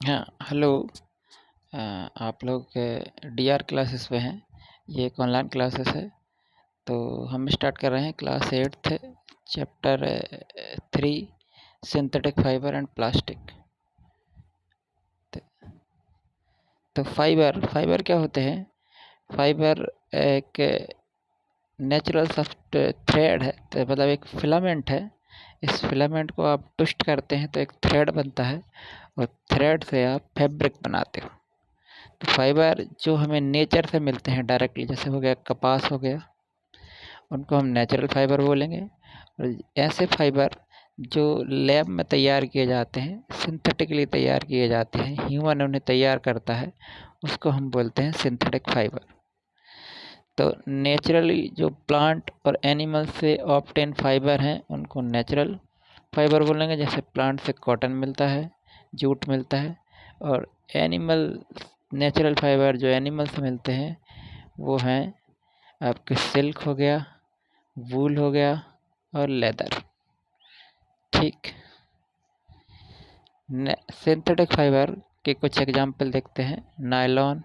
हाँ, हेलो। आप लोग डीआर क्लासेस में हैं। ये एक ऑनलाइन क्लासेस है। तो हम स्टार्ट कर रहे हैं class 8th chapter 3 synthetic fibre and plastic. तो फाइबर क्या होते हैं? फाइबर एक नेचुरल सॉफ्ट थ्रेड है, तो मतलब एक फिलामेंट है। इस फिलामेंट को आप ट्विस्ट करते हैं तो एक थ्रेड बनता है, और थ्रेड से आप फैब्रिक बनाते हो। तो फाइबर जो हमें नेचर से मिलते हैं डायरेक्टली, जैसे हो गया कपास हो गया, उनको हम नेचुरल फाइबर बोलेंगे। और ऐसे फाइबर जो लैब में तैयार किए जाते हैं, सिंथेटिकली तैयार किए जाते हैं, ह्यूमन उन्हें तैयार करता है, उसको हम बोलते हैं सिंथेटिक फाइबर। तो नेचुरली जो प्लांट और एनिमल से ऑब्टेन फाइबर हैं उनको नेचुरल फाइबर बोलेंगे। जैसे प्लांट से कॉटन मिलता है, जूट मिलता है। और एनिमल नेचुरल फाइबर जो एनिमल से मिलते हैं वो हैं आपके सिल्क हो गया, वूल हो गया और लेदर। ठीक। सिंथेटिक फाइबर के कुछ एग्जाम्पल देखते हैं। नायलॉन,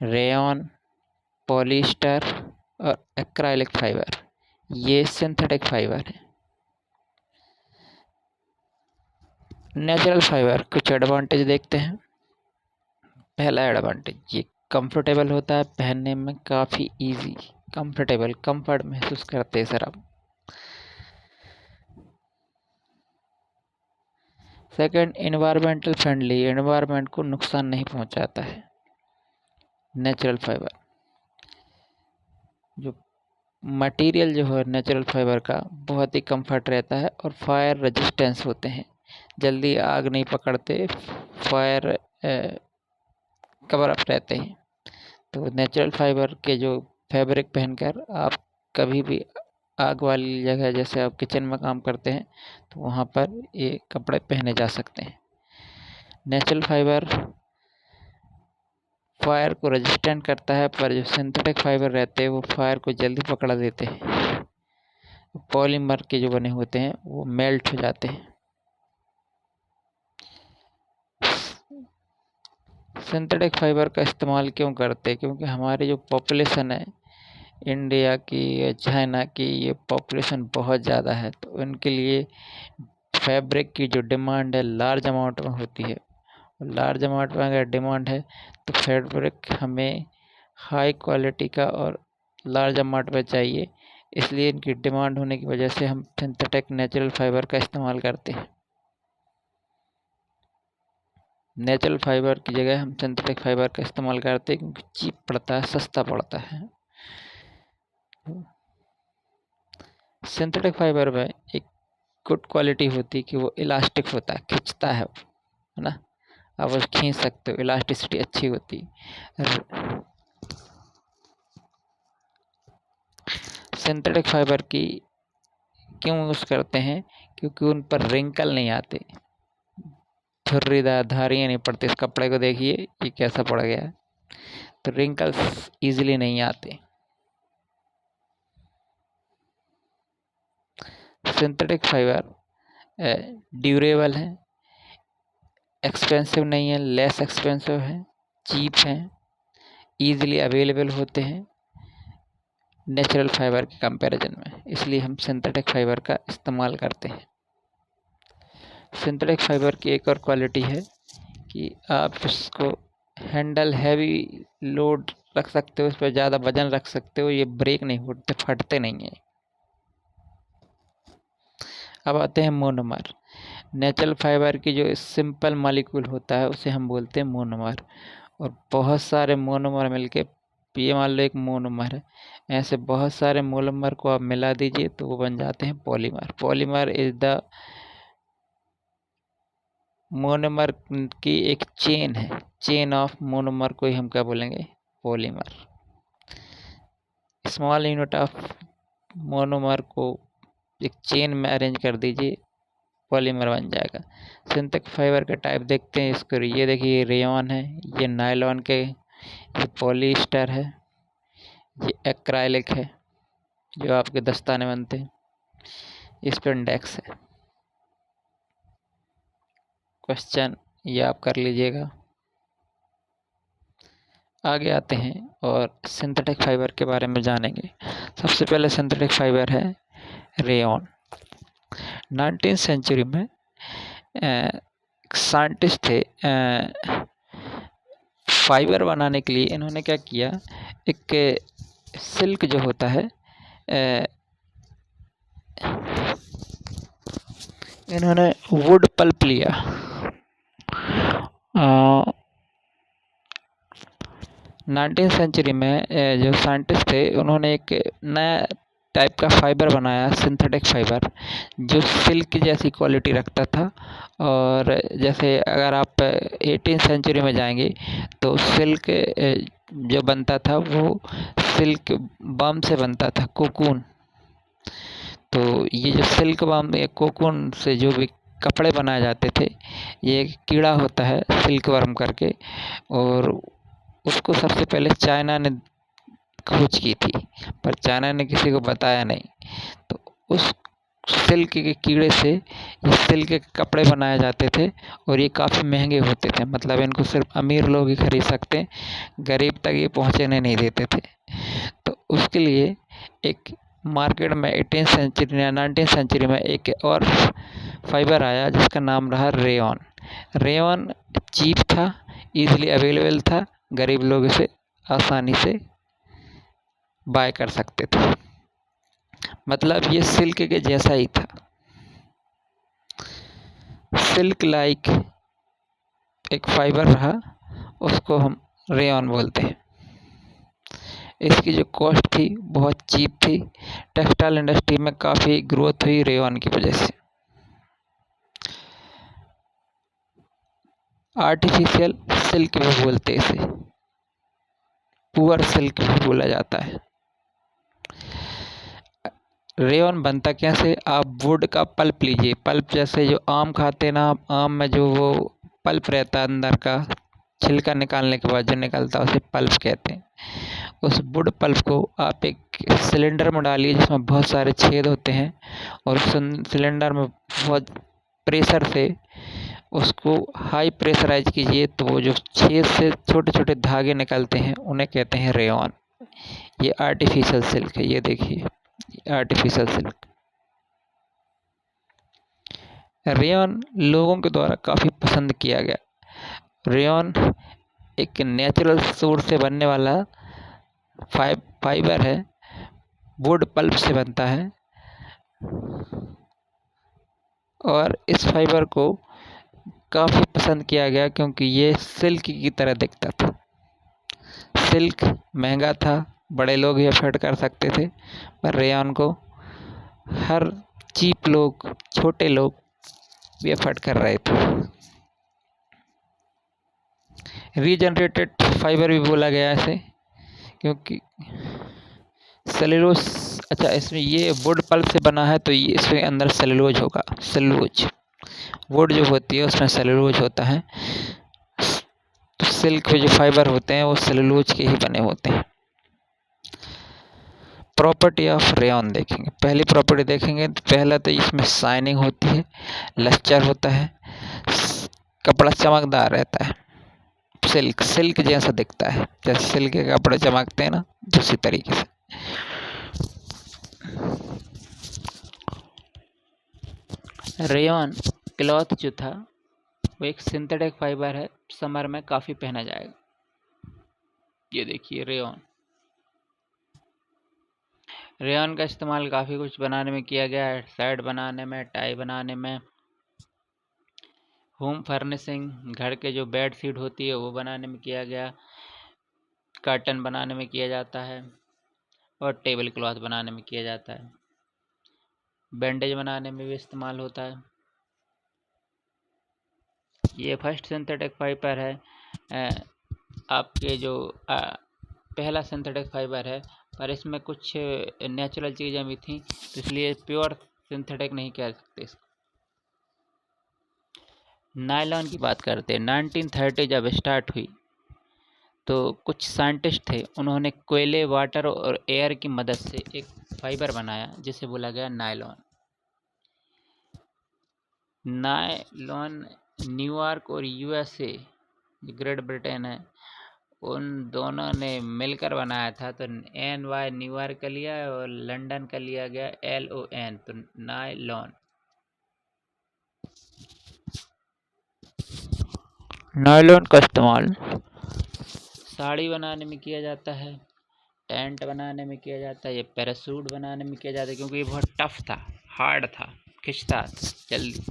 रेयॉन, पॉलिएस्टर और एक्राइलिक फाइबर, ये सिंथेटिक फाइबर है। नेचुरल फाइबर कुछ एडवांटेज देखते हैं। पहला एडवांटेज, ये कंफर्टेबल होता है, पहनने में काफ़ी इजी, कंफर्टेबल, कंफर्ट महसूस करते हैं सर आप। सेकंड, इन्वायरमेंटल फ्रेंडली, इन्वायरमेंट को नुकसान नहीं पहुंचाता है। नेचुरल फाइबर जो मटेरियल जो है नेचुरल फाइबर का बहुत ही कंफर्ट रहता है, और फायर रेजिस्टेंस होते हैं, जल्दी आग नहीं पकड़ते, फायर कवर अप रहते हैं। तो नेचुरल फाइबर के जो फैब्रिक पहनकर आप कभी भी आग वाली जगह, जैसे आप किचन में काम करते हैं, तो वहाँ पर ये कपड़े पहने जा सकते हैं। नेचुरल फाइबर फायर को रेजिस्टेंट करता है, पर जो सिंथेटिक फाइबर रहते हैं वो फायर को जल्दी पकड़ा देते हैं। पॉलीमर के जो बने होते हैं वो मेल्ट हो जाते हैं। सिंथेटिक फाइबर का इस्तेमाल क्यों करते हैं? क्योंकि हमारी जो पॉपुलेशन है इंडिया की या चाइना की, ये पॉपुलेशन बहुत ज़्यादा है, तो उनके लिए फैब्रिक की जो डिमांड है लार्ज अमाउंट में होती है। और लार्ज अमाउंट में अगर डिमांड है तो फैब्रिक हमें हाई क्वालिटी का और लार्ज अमाउंट में चाहिए, इसलिए इनकी डिमांड होने की वजह से हम सिंथेटिक नेचुरल फाइबर का इस्तेमाल करते हैं। नेचुरल फाइबर की जगह हम सिंथेटिक फाइबर का इस्तेमाल करते हैं क्योंकि चीप पड़ता है, सस्ता पड़ता है। सिंथेटिक फाइबर में एक गुड क्वालिटी होती है कि वो इलास्टिक होता है, खिंचता है ना, आप उसे खींच सकते हो, इलास्टिसिटी अच्छी होती है। सिंथेटिक फाइबर की क्यों यूज़ करते हैं? क्योंकि उन पर रिंकल नहीं आते, झुर्रीदार धारियाँ नहीं पड़ती। इस कपड़े को देखिए, ये कैसा पड़ गया है, तो रिंकल्स इजीली नहीं आते। सिंथेटिक फाइबर ड्यूरेबल है, एक्सपेंसिव नहीं है, लेस एक्सपेंसिव है, चीप हैं, ईजिली अवेलेबल होते हैं नेचुरल फाइबर के कंपैरिजन में, इसलिए हम सिंथेटिक फाइबर का इस्तेमाल करते हैं। सिंथेटिक फाइबर की एक और क्वालिटी है कि आप इसको हैंडल हैवी लोड रख सकते हो, उस पर ज़्यादा वजन रख सकते हो, ये ब्रेक नहीं होते, फटते नहीं हैं। अब आते हैं मोनोमर। नेचुरल फाइबर की जो सिंपल मॉलिक्यूल होता है उसे हम बोलते हैं मोनोमर, और बहुत सारे मोनोमर मिलके, ये मान लो एक मोनोमर है, ऐसे बहुत सारे मोनोमर को आप मिला दीजिए तो वो बन जाते हैं polymer. Polymer is the monomer की एक चेन है, चेन ऑफ मोनोमर को ही हम क्या बोलेंगे? Polymer. Small unit of monomer को एक चेन में अरेंज कर दीजिए, पॉलीमर बन जाएगा। सिंथेटिक फाइबर का टाइप देखते हैं इसको, ये देखिए, रेयॉन है, ये नायलॉन के, ये पॉलिएस्टर है, ये एक्राइलिक है जो आपके दस्ताने बनते हैं, इस पर इंडेक्स है। क्वेश्चन ये आप कर लीजिएगा। आगे आते हैं और सिंथेटिक फाइबर के बारे में जानेंगे। सबसे पहले सिंथेटिक फाइबर है रेयॉन। 19वीं सेंचुरी में साइंटिस्ट थे, फाइबर बनाने के लिए इन्होंने क्या किया, एक सिल्क जो होता है, इन्होंने वुड पल्प लिया। 19वीं सेंचुरी में जो साइंटिस्ट थे उन्होंने एक नया टाइप का फाइबर बनाया, सिंथेटिक फाइबर, जो सिल्क जैसी क्वालिटी रखता था। और जैसे अगर आप 18वीं सेंचुरी में जाएंगे तो सिल्क जो बनता था वो सिल्क बाम से बनता था, कोकून। तो ये जो सिल्क बाम या कोकून से जो भी कपड़े बनाए जाते थे, ये एक कीड़ा होता है सिल्क वर्म करके, और उसको सबसे पहले चाइना ने खोज की थी, पर चाइना ने किसी को बताया नहीं। तो उस सिल्क के कीड़े से ये सिल्क के कपड़े बनाए जाते थे, और ये काफ़ी महंगे होते थे, मतलब इनको सिर्फ अमीर लोग ही खरीद सकते, गरीब तक ये पहुँचने नहीं देते थे। तो उसके लिए एक मार्केट में 18वीं सेंचुरी या 19वीं सेंचुरी में एक और फाइबर आया जिसका नाम रहा रेयॉन। रेयॉन चीप था, ईजिली अवेलेबल था, गरीब लोग इसे आसानी से बाय कर सकते थे, मतलब ये सिल्क के जैसा ही था। सिल्क लाइक एक फाइबर रहा, उसको हम रेयॉन बोलते हैं। इसकी जो कॉस्ट थी बहुत चीप थी। टेक्सटाइल इंडस्ट्री में काफ़ी ग्रोथ हुई रेयॉन की वजह से। आर्टिफिशियल सिल्क भी बोलते इसे, पुअर सिल्क भी बोला जाता है। रेयॉन बनता कैसे, आप वुड का पल्प लीजिए, पल्प जैसे जो आम खाते ना, आम में जो वो पल्प रहता है अंदर का, छिलका निकालने के बाद जो निकलता है उसे पल्प कहते हैं। उस वुड पल्प को आप एक सिलेंडर में डालिए जिसमें बहुत सारे छेद होते हैं, और उस सिलेंडर में बहुत प्रेशर से उसको हाई प्रेशराइज कीजिए, तो वो जो छेद से छोटे छोटे धागे निकलते हैं उन्हें कहते हैं रेयॉन। ये आर्टिफिशियल सिल्क है, ये देखिए आर्टिफिशियल सिल्क। रेयॉन लोगों के द्वारा काफ़ी पसंद किया गया। रेयॉन एक नेचुरल सोर्स से बनने वाला फाइबर है, वुड पल्प से बनता है, और इस फाइबर को काफ़ी पसंद किया गया क्योंकि ये सिल्क की तरह दिखता था। सिल्क महंगा था, बड़े लोग ही अफोर्ड कर सकते थे, पर रेयॉन को हर चीप लोग, छोटे लोग भी अफोर्ड कर रहे थे। रीजनरेटेड फाइबर भी बोला गया इसे, क्योंकि सेलुलोज, अच्छा इसमें ये वुड पल्प से बना है तो ये इसके अंदर सेलुलोज होगा। सेलुलोज वुड जो होती है उसमें सेलुलोज होता है, तो सिल्क के जो फाइबर होते हैं वो सेलुलोज के ही बने होते हैं। प्रॉपर्टी ऑफ रेयॉन देखेंगे, पहली प्रॉपर्टी देखेंगे तो पहला तो इसमें शाइनिंग होती है, लस्टर होता है, कपड़ा चमकदार रहता है, सिल्क सिल्क जैसा दिखता है, जैसे सिल्क के कपड़े चमकते हैं ना, उसी तरीके से। रेयॉन क्लॉथ जो था वो एक सिंथेटिक फाइबर है, समर में काफ़ी पहना जाएगा। ये देखिए रेयॉन। रेयॉन का इस्तेमाल काफ़ी कुछ बनाने में किया गया है, शर्ट बनाने में, टाई बनाने में, होम फर्निशिंग, घर के जो बेड शीट होती है वो बनाने में किया गया, कर्टन बनाने में किया जाता है, और टेबल क्लॉथ बनाने में किया जाता है, बैंडेज बनाने में भी इस्तेमाल होता है। ये फर्स्ट सिंथेटिक फाइबर है, आपके जो पहला सिंथेटिक फाइबर है, पर इसमें कुछ नेचुरल चीज़ें भी थी, तो इसलिए प्योर सिंथेटिक नहीं कह सकते इसको। नायलॉन की बात करते हैं। 1930 जब स्टार्ट हुई तो कुछ साइंटिस्ट थे, उन्होंने कोयले, वाटर और एयर की मदद से एक फाइबर बनाया जिसे बोला गया नायलॉन। नायलॉन न्यूयॉर्क और यूएसए, ग्रेट ब्रिटेन है, उन दोनों ने मिलकर बनाया था। तो NY न्यूयॉर्क का लिया है और लंदन का लिया गया LON, तो नायलॉन। नायलॉन का इस्तेमाल साड़ी बनाने में किया जाता है, टेंट बनाने में किया जाता है, ये पैरासूट बनाने में किया जाता है क्योंकि ये बहुत टफ था, हार्ड था, खिंचता जल्दी।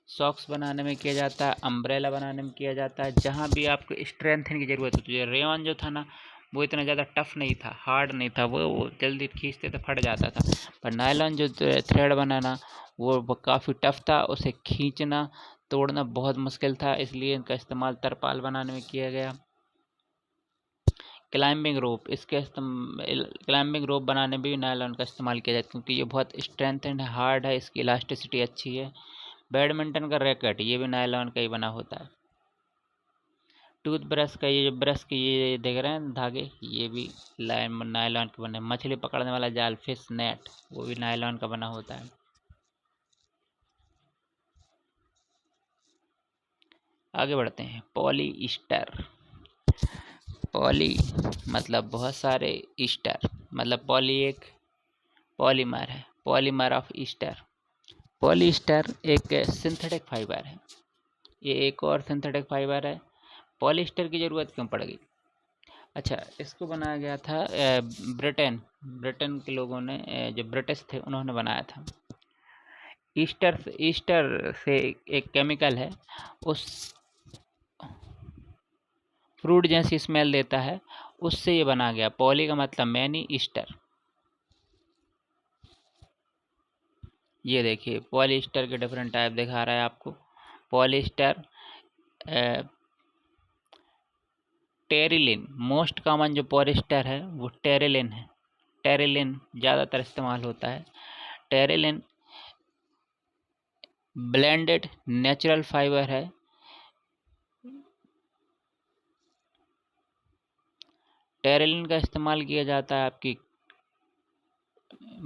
सॉक्स बनाने में किया जाता है, अम्ब्रेला बनाने में किया जाता है, जहाँ भी आपको स्ट्रेंथन की ज़रूरत होती है। रेयॉन जो था ना, वो इतना ज़्यादा टफ नहीं था, हार्ड नहीं था, वो जल्दी खींचते तो फट जाता था। पर नायलॉन जो थ्रेड बनाना वो काफ़ी टफ था, उसे खींचना तोड़ना बहुत मुश्किल था, इसलिए इनका इस्तेमाल तरपाल बनाने में किया गया। क्लाइंबिंग रोप, क्लाइंबिंग रोप बनाने में भी नायलॉन का इस्तेमाल किया जाता है क्योंकि ये बहुत स्ट्रेंथ एंड हार्ड है, इसकी इलास्टिसिटी अच्छी है। बैडमिंटन का रैकेट ये भी नायलॉन का ही बना होता है। टूथ ब्रश का ये जो ब्रश के ये देख रहे हैं धागे, ये भी नायलॉन के बने। मछली पकड़ने वाला जाल, फिश नेट, वो भी नायलॉन का बना होता है। आगे बढ़ते हैं। पॉलीस्टर। पॉली मतलब बहुत सारे, ईस्टर मतलब पॉली एक पॉलीमर है, पॉलीमर ऑफ ईस्टर। पॉलीस्टर एक सिंथेटिक फाइबर है, ये एक और सिंथेटिक फाइबर है। पॉलीस्टर की ज़रूरत क्यों पड़ गई? अच्छा, इसको बनाया गया था ब्रिटेन ब्रिटेन के लोगों ने, जो ब्रिटिश थे उन्होंने बनाया था। ईस्टर से एक केमिकल है, उस फ्रूट जैसी स्मेल देता है, उससे ये बना गया। पॉली का मतलब मैनी, ईस्टर। ये देखिए पॉलीस्टर के डिफरेंट टाइप दिखा रहा है आपको। पॉलीस्टर, टेरिलिन, मोस्ट कॉमन जो पॉलीस्टर है वो टेरिलिन है। टेरिलिन ज़्यादातर इस्तेमाल होता है। टेरिलिन ब्लेंडेड नेचुरल फाइबर है। टेरिलिन का इस्तेमाल किया जाता है आपकी,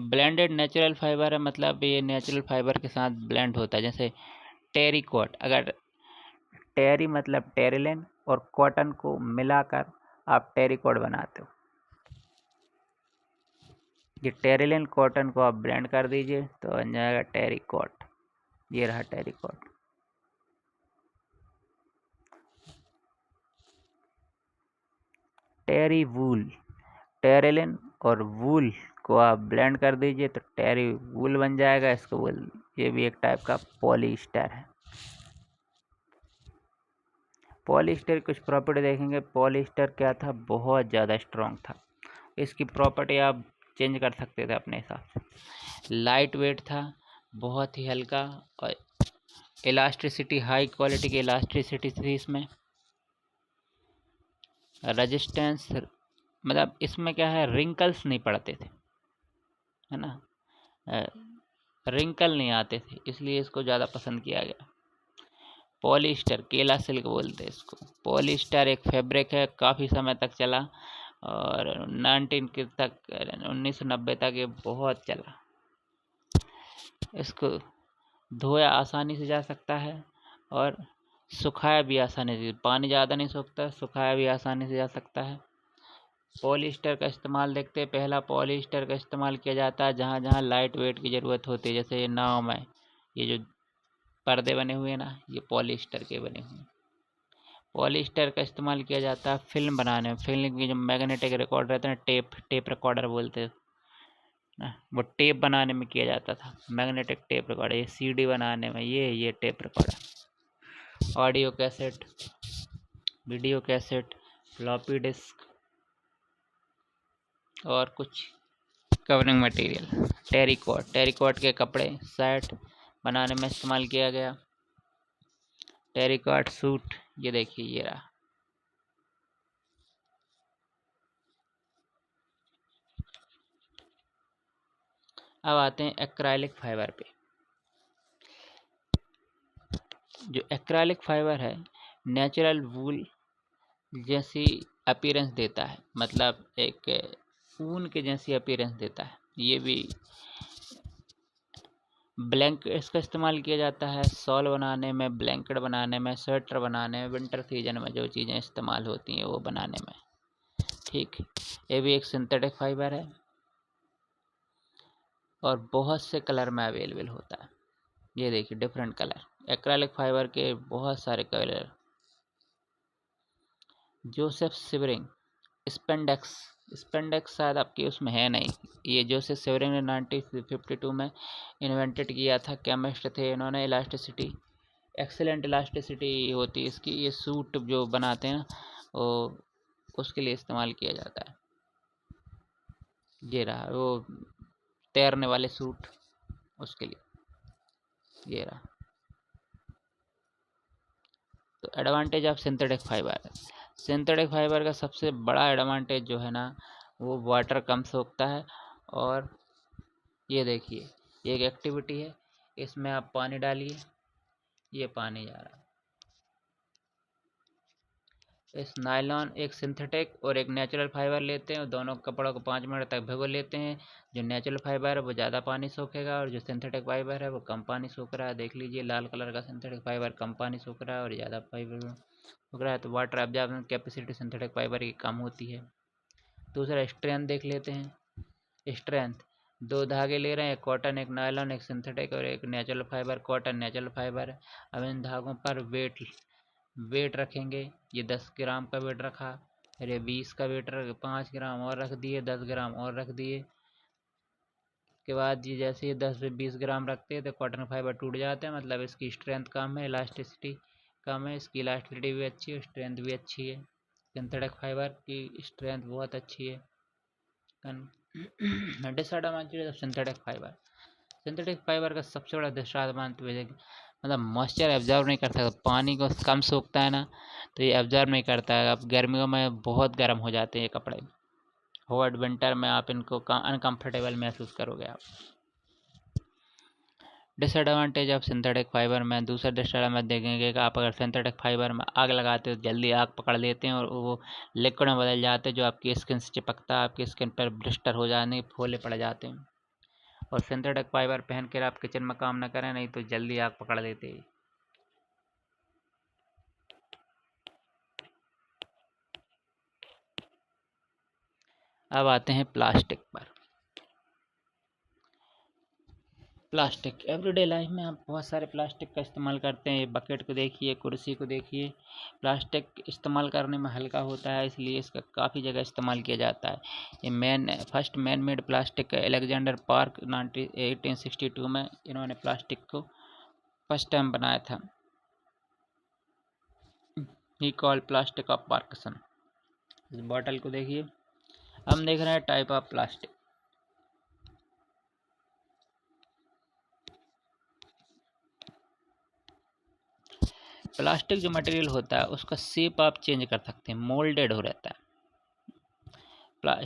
ब्लेंडेड नेचुरल फाइबर है मतलब ये नेचुरल फाइबर के साथ ब्लेंड होता है। जैसे टेरिकॉट, अगर टेरी मतलब टेरिलिन और कॉटन को मिलाकर आप टेरिकॉट बनाते हो। ये टेरिलिन कॉटन को आप ब्लेंड कर दीजिए तो बन जाएगा टेरिकॉट। ये रहा टेरिकॉट। टेरी वूल, टेरिलिन और वूल को आप ब्लेंड कर दीजिए तो टेरी वूल बन जाएगा, इसको वूल। ये भी एक टाइप का पॉलीस्टर है। पॉलीस्टर कुछ प्रॉपर्टी देखेंगे। पॉलीस्टर क्या था, बहुत ज़्यादा स्ट्रॉन्ग था, इसकी प्रॉपर्टी आप चेंज कर सकते थे अपने हिसाब से। लाइट वेट था, बहुत ही हल्का, और इलास्टिसिटी, हाई क्वालिटी की इलास्टिसिटी थी इसमें। रेजिस्टेंस मतलब इसमें क्या है, रिंकल्स नहीं पड़ते थे, है ना, रिंकल नहीं आते थे, इसलिए इसको ज़्यादा पसंद किया गया। पॉलीस्टर, केला सिल्क बोलते हैं इसको। पॉलीस्टर एक फैब्रिक है, काफ़ी समय तक चला और 1990 तक ये बहुत चला। इसको धोया आसानी से जा सकता है और सुखाया भी आसानी से, पानी ज़्यादा नहीं सोखता, सुखाया भी आसानी से जा सकता है। पॉलीस्टर का इस्तेमाल देखते हैं। पहला पॉलीस्टर का इस्तेमाल किया जाता है जहाँ जहाँ लाइट वेट की ज़रूरत होती है, जैसे ये नाव में ये जो पर्दे बने हुए हैं ना, ये पॉलीस्टर के बने हुए हैं। पॉलीस्टर का इस्तेमाल किया जाता है फिल्म बनाने में। फिल्म की जो मैग्नेटिक रिकॉर्डर रहते हैं, टेप रिकॉर्डर बोलते हैं ना, वो टेप बनाने में किया जाता था। मैग्नेटिक टेप रिकॉर्डर, ये CD बनाने में, ये tape recorder. Audio cassette, video cassette, floppy disk और कुछ कवरिंग मटेरियल। टेरिकॉट के कपड़े, शर्ट बनाने में इस्तेमाल किया गया। टेरिकॉट सूट, ये देखिए ये रहा। अब आते हैं एक्राइलिक फाइबर पे। जो एक्राइलिक फाइबर है, नेचुरल वूल जैसी अपीयरेंस देता है, मतलब एक ऊन के जैसी अपीयरेंस देता है। ये भी ब्लैंक इसका इस्तेमाल किया जाता है शॉल बनाने में, ब्लैंकेट बनाने में, स्वेटर बनाने में, विंटर सीजन में जो चीज़ें इस्तेमाल होती हैं वो बनाने में। ठीक, ये भी एक सिंथेटिक फाइबर है और बहुत से कलर में अवेलेबल होता है। ये देखिए डिफरेंट कलर, एक्रेलिक फाइबर के बहुत सारे colour. Joseph shivering spandex, spandex शायद आपकी उसमें है नहीं। ये जोसेफ सिवरिंग ने 1952 में इन्वेंटेड किया था, केमिस्ट थे इन्होंने। इलास्टिसिटी, एक्सीलेंट इलास्टिसिटी होती है इसकी। ये सूट जो बनाते हैं ना वो उसके लिए इस्तेमाल किया जाता है। ये रहा वो तैरने वाले सूट, उसके लिए ये रहा। तो advantage of synthetic fibre, synthetic fibre का सबसे बड़ा एडवांटेज जो है ना वो वाटर कम सोखता है। और ये देखिए ये एक एक्टिविटी है, इसमें आप पानी डालिए, ये पानी जा रहा है। इस नायलॉन एक सिंथेटिक और एक नेचुरल फाइबर लेते हैं और दोनों कपड़ों को 5 मिनट तक भिगो लेते हैं। जो नेचुरल फाइबर है वो ज़्यादा पानी सोखेगा और जो सिंथेटिक फाइबर है वो कम पानी सोख रहा है। देख लीजिए लाल कलर का सिंथेटिक फाइबर कम पानी सोख रहा है और ज़्यादा फाइबर सोख रहा है। तो water absorption capacity synthetic fibre की कम होती है। दूसरा स्ट्रेंथ देख लेते हैं। स्ट्रेंथ, 2 धागे ले रहे हैं, कॉटन, एक नायलॉन, एक सिंथेटिक और एक natural fibre. Cotton natural fibre है। अब इन धागों पर वेट रखेंगे। ये 10 ग्राम का वेट रखा, फिर ये 20 का वेट रख, 5 ग्राम और रख दिए, 10 ग्राम और रख दिए। के बाद ये जैसे ये 10 से 20 ग्राम रखते हैं तो कॉटन फाइबर टूट जाते हैं, मतलब इसकी स्ट्रेंथ कम है, इलास्टिसिटी कम है। इसकी इलास्टिसिटी भी अच्छी है, स्ट्रेंथ भी अच्छी है। सिंथेटिक फाइबर की स्ट्रेंथ बहुत अच्छी है। Disadvantage of synthetic fibre, synthetic fibre का सबसे बड़ा डिसएडवांटेज मतलब मॉइस्चर एब्जॉर्ब नहीं कर सकता, पानी को कम सोखता है ना तो ये एब्जॉर्ब नहीं करता है। अब गर्मियों में बहुत गर्म हो जाते हैं ये कपड़े, हॉट विंटर में आप इनको अनकंफर्टेबल महसूस करोगे आप। डिसएडवांटेज ऑफ सिंथेटिक फाइबर में दूसरा डिसएडवांटेज देखेंगे कि आप अगर सिंथेटिक फाइबर में आग लगाते हो जल्दी आग पकड़ लेते हैं और वो लिक्विड में बदल जाते हैं, जो आपकी स्किन से चिपकता है, आपकी स्किन पर ब्लिस्टर हो जाने, फोले पड़ जाते हैं। और सिंथेटिक फाइबर पहन कर आप किचन में काम ना करें, नहीं तो जल्दी आग पकड़ लेते हैं। अब आते हैं प्लास्टिक पर। प्लास्टिक एवरीडे लाइफ में आप बहुत सारे प्लास्टिक का इस्तेमाल करते हैं। बकेट को देखिए, कुर्सी को देखिए, प्लास्टिक इस्तेमाल करने में हल्का होता है, इसलिए इसका काफ़ी जगह इस्तेमाल किया जाता है। ये first man made plastic Alexander Park 1862 में इन्होंने प्लास्टिक को फर्स्ट टाइम बनाया था। He called plastic of parkesine. इस बॉटल को देखिए। हम देख रहे हैं टाइप ऑफ प्लास्टिक। प्लास्टिक जो मटेरियल होता है उसका शेप आप चेंज कर सकते हैं, मोल्डेड हो रहता है।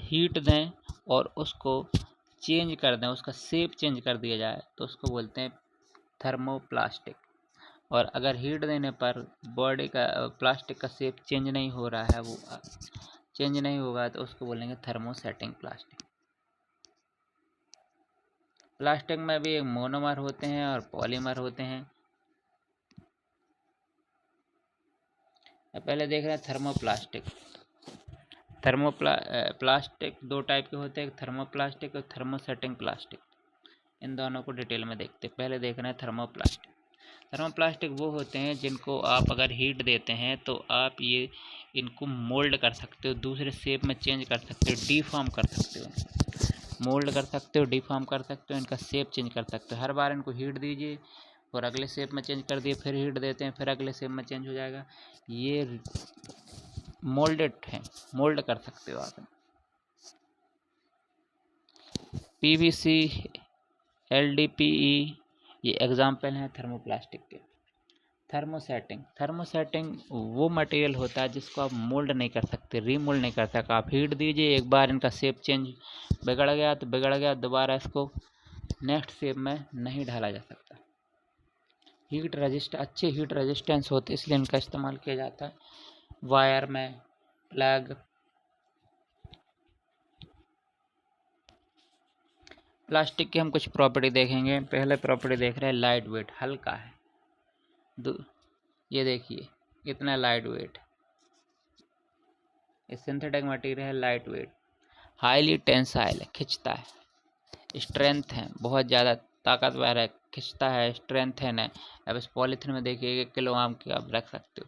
हीट दें और उसको चेंज कर दें, उसका शेप चेंज कर दिया जाए तो उसको बोलते हैं थर्मोप्लास्टिक। और अगर हीट देने पर बॉडी का प्लास्टिक का शेप चेंज नहीं हो रहा है, वो चेंज नहीं होगा तो उसको बोलेंगे थर्मोसेटिंग प्लास्टिक। प्लास्टिक में भी एक मोनोमर होते हैं और पॉलीमर होते हैं। पहले देख रहे हैं थर्मोप्लास्टिक। प्लास्टिक 2 टाइप के होते हैं, एक थर्मोप्लास्टिक और थर्मोसेटिंग प्लास्टिक। इन दोनों को डिटेल में देखते हैं। पहले देख रहे हैं थर्मोप्लास्टिक। थर्मोप्लास्टिक वो होते हैं जिनको आप अगर हीट देते हैं तो आप ये इनको मोल्ड कर सकते हो, दूसरे शेप में चेंज कर सकते हो, डीफॉर्म कर सकते हो। मोल्ड कर सकते हो, डीफॉर्म कर सकते हो, इनका शेप चेंज कर सकते हो। हर बार इनको हीट दीजिए और अगले शेप में चेंज कर दिए, फिर हीट देते हैं, फिर अगले शेप में चेंज हो जाएगा। ये मोल्डेड है, मोल्ड कर सकते हो आप। पीवीसी, एलडीपीई ये एग्जाम्पल हैं थर्मोप्लास्टिक के। थर्मोसेटिंग वो मटेरियल होता है जिसको आप मोल्ड नहीं कर सकते, रीमोल्ड नहीं कर सकते। आप हीट दीजिए, एक बार इनका शेप चेंज बिगड़ गया तो बिगड़ गया, दोबारा इसको नेक्स्ट शेप में नहीं ढाला जा सकता। अच्छे हीट रेजिस्टेंस होते इसलिए इनका इस्तेमाल किया जाता है। वायर में, प्लग, प्लास्टिक की हम कुछ प्रॉपर्टी देखेंगे। पहले प्रॉपर्टी देख रहे हैं, लाइट वेट, हल्का है। ये देखिए कितना लाइट वेट। ये सिंथेटिक मटेरियल है, लाइट वेट। हाईली टेंसाइल है, खिंचता है। स्ट्रेंथ है, बहुत ज़्यादा ताकतवर है, खिंचता है, स्ट्रेंथ है। अब इस पॉलीथीन में देखिए 1 किलो आम की आप रख सकते हो।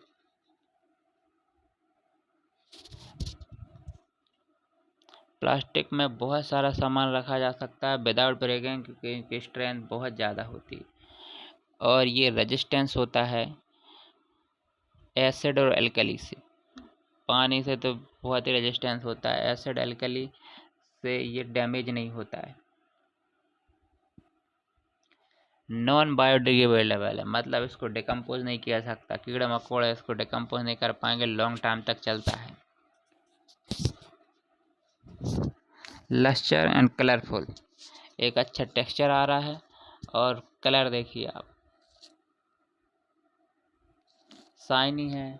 प्लास्टिक में बहुत सारा सामान रखा जा सकता है विदाउट ब्रेकिंग, क्योंकि इनकी स्ट्रेंथ बहुत ज़्यादा होती है। और ये रेजिस्टेंस होता है एसिड और एल्कली से। पानी से तो बहुत ही रेजिस्टेंस होता है, एसिड एल्कली से ये डैमेज नहीं होता है। नॉन बायोडिग्रेडेबल है, मतलब इसको डिकम्पोज नहीं किया जा सकता। कीड़ा मकोड़ा इसको डिकम्पोज नहीं कर पाएंगे, लॉन्ग टाइम तक चलता है। लस्टर एंड कलरफुल, एक अच्छा टेक्सचर आ रहा है। और कलर देखिए आप, शाइनी है,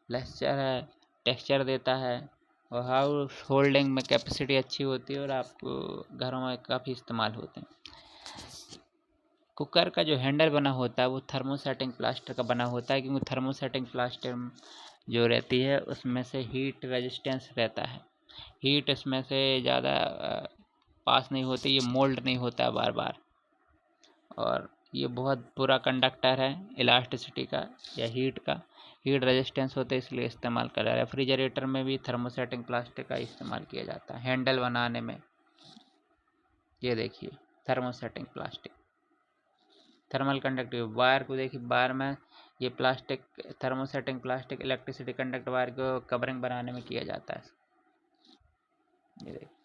लस्टर है, टेक्सचर देता है। और हाउस होल्डिंग में कैपेसिटी अच्छी होती है और आपको घरों में काफ़ी इस्तेमाल होते हैं। कुकर का जो हैंडल बना होता है वो थर्मोसेटिंग प्लास्टर का बना होता है, क्योंकि थर्मोसेटिंग प्लास्टर जो रहती है उसमें से हीट रेजिस्टेंस रहता है। हीट इसमें से ज़्यादा पास नहीं होती, ये मोल्ड नहीं होता बार बार। और ये बहुत बुरा कंडक्टर है इलास्टिसिटी का या हीट का। हीट रेजिस्टेंस होता है, इसलिए इस्तेमाल करा। रेफ्रिजरेटर में भी थर्मोसेटिंग प्लास्टिक का इस्तेमाल किया जाता है हैंडल बनाने में। ये देखिए thermosetting plastic, thermal conductive wire को देखिए, वायर में ये plastic, thermosetting plastic electricity conduct wire को कवरिंग बनाने में किया जाता है। ये देखिए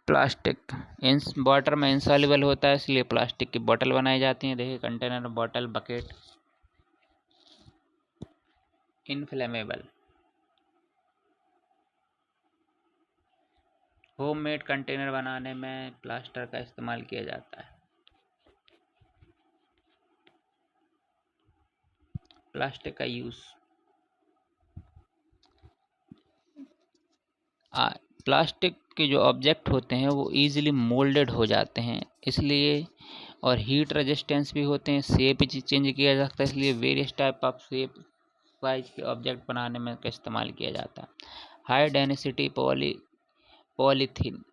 प्लास्टिक इंस वाटर में इंसॉल्युबल होता है, इसलिए प्लास्टिक की बोतल बनाई जाती है। देखिए कंटेनर, बोतल, बकेट। इनफ्लेमेबल, होममेड कंटेनर बनाने में प्लास्टर का इस्तेमाल किया जाता है। प्लास्टिक का यूज़, प्लास्टिक के जो ऑब्जेक्ट होते हैं वो इजीली मोल्डेड हो जाते हैं, इसलिए। और हीट रेजिस्टेंस भी होते हैं, शेप चेंज किया जा सकता है, इसलिए various type of shape size के ऑब्जेक्ट बनाने में का इस्तेमाल किया जाता है। High density polythene,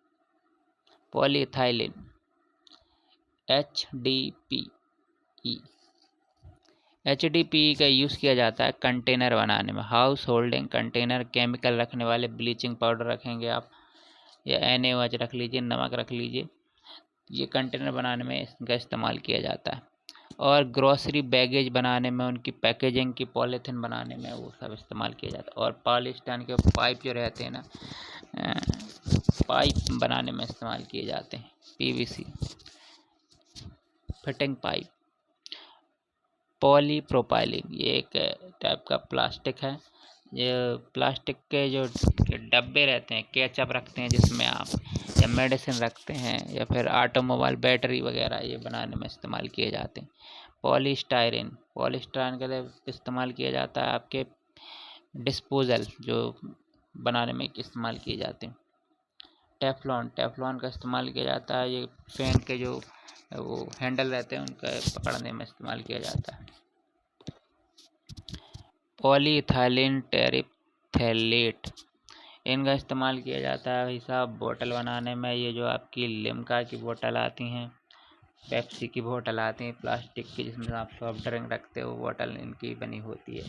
polyethylene, HDPE, HDPE का यूज़ किया जाता है कंटेनर बनाने में। हाउस होल्डिंग कंटेनर, केमिकल रखने वाले, ब्लीचिंग पाउडर रखेंगे आप या NaOH रख लीजिए, नमक रख लीजिए, ये कंटेनर बनाने में इसका इस्तेमाल किया जाता है। और ग्रॉसरी बैगेज बनाने में, उनकी पैकेजिंग की पॉलीथीन बनाने में वो सब इस्तेमाल किया जाता है। और पॉलीस्टाइन के पाइप जो रहते हैं ना, पाइप बनाने में इस्तेमाल किए जाते हैं। PVC fitting pipe. पॉलीप्रोपाइलिन, ये एक टाइप का प्लास्टिक है। ये प्लास्टिक के जो डब्बे रहते हैं, केचप रखते हैं जिसमें आप, या मेडिसिन रखते हैं, या फिर ऑटोमोबाइल बैटरी वगैरह, ये बनाने में इस्तेमाल किए जाते हैं। पॉलीस्टायरिन, पॉलीस्टायरिन के लिए इस्तेमाल किया जाता है आपके डिस्पोजल जो बनाने में इस्तेमाल किए जाते हैं। टेफ्लॉन, टेफ्लॉन का इस्तेमाल किया जाता है, ये फैन के जो वो हैंडल रहते हैं उनका पकड़ने में इस्तेमाल किया जाता है। पॉलीइथाइलिन टेरिफ्थैलेट, इनका इस्तेमाल किया जाता है भाई साहब बोतल बनाने में। ये जो आपकी लिम्का की बोतल आती हैं, पेप्सी की बोतल आती हैं प्लास्टिक की, जिसमें आप सॉफ्ट ड्रिंक रखते हो, बोतल इनकी बनी होती है।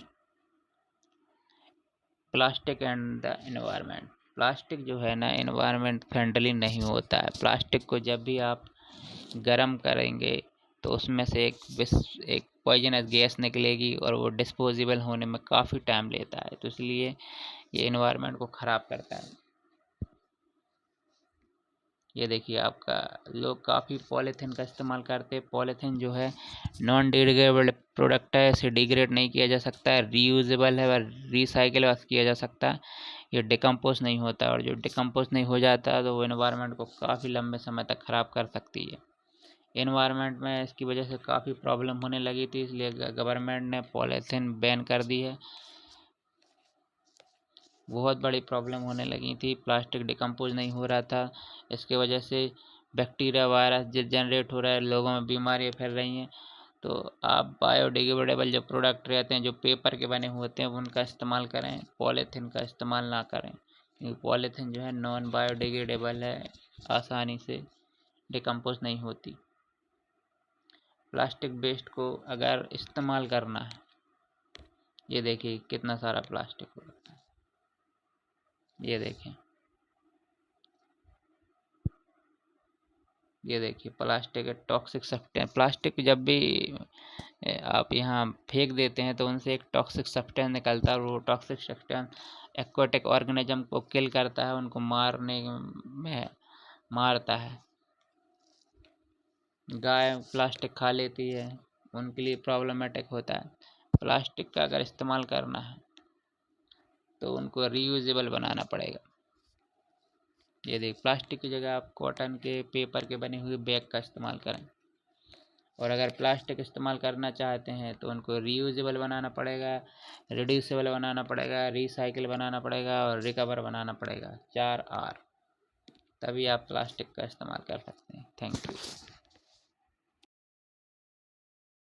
Plastic and the environment, plastic जो है ना एनवायरनमेंट फ्रेंडली नहीं होता है। प्लास्टिक को जब भी आप गर्म करेंगे तो उसमें से एक पॉइजनस गैस निकलेगी और वो डिस्पोजेबल होने में काफ़ी टाइम लेता है, तो इसलिए ये एनवायरनमेंट को ख़राब करता है। ये देखिए आपका, लोग काफ़ी पॉलीथीन का इस्तेमाल करते हैं। पॉलीथीन जो है नॉन डिग्रेडेबल प्रोडक्ट है, इसे डिग्रेड नहीं किया जा सकता है, रीयूजेबल है व रिसाइकल बस किया जा सकता है। ये डिकम्पोज नहीं होता, और जो डिकम्पोज नहीं हो जाता है तो वो एनवायरनमेंट को काफ़ी लंबे समय तक ख़राब कर सकती है। एनवायरनमेंट में इसकी वजह से काफ़ी प्रॉब्लम होने लगी थी, इसलिए गवर्नमेंट ने पॉलीथीन बैन कर दी है। बहुत बड़ी प्रॉब्लम होने लगी थी, प्लास्टिक डिकम्पोज नहीं हो रहा था। इसके वजह से बैक्टीरिया वायरस जनरेट हो रहा है, लोगों में बीमारियाँ फैल रही हैं। तो आप बायोडिग्रेडेबल जो प्रोडक्ट रहते हैं, जो पेपर के बने होते हैं, उनका इस्तेमाल करें, पॉलीथीन का इस्तेमाल ना करें, क्योंकि पॉलीथीन जो है नॉन बायोडिग्रेडेबल है, आसानी से डिकम्पोज नहीं होती। प्लास्टिक वेस्ट को अगर इस्तेमाल करना है, ये देखिए कितना सारा प्लास्टिक हो रखा है, ये देखें, ये देखिए प्लास्टिक के टॉक्सिक सब्सटेंस। प्लास्टिक जब भी आप यहाँ फेंक देते हैं तो उनसे एक टॉक्सिक सब्सटेंस निकलता है, और वो टॉक्सिक सब्सटेंस एक्वाटिक ऑर्गेनिज्म को किल करता है, उनको मारने में मारता है। गाय प्लास्टिक खा लेती है, उनके लिए प्रॉब्लमेटिक होता है। प्लास्टिक का अगर इस्तेमाल करना है तो उनको रीयूजेबल बनाना पड़ेगा। ये देख, प्लास्टिक की जगह आप कॉटन के, पेपर के बने हुए बैग का इस्तेमाल करें। और अगर प्लास्टिक इस्तेमाल करना चाहते हैं तो उनको रीयूजेबल बनाना पड़ेगा, रिड्यूसेबल बनाना पड़ेगा, रिसाइकिल बनाना पड़ेगा और रिकवर बनाना पड़ेगा। 4 R, तभी आप प्लास्टिक का इस्तेमाल कर सकते हैं। Thank you.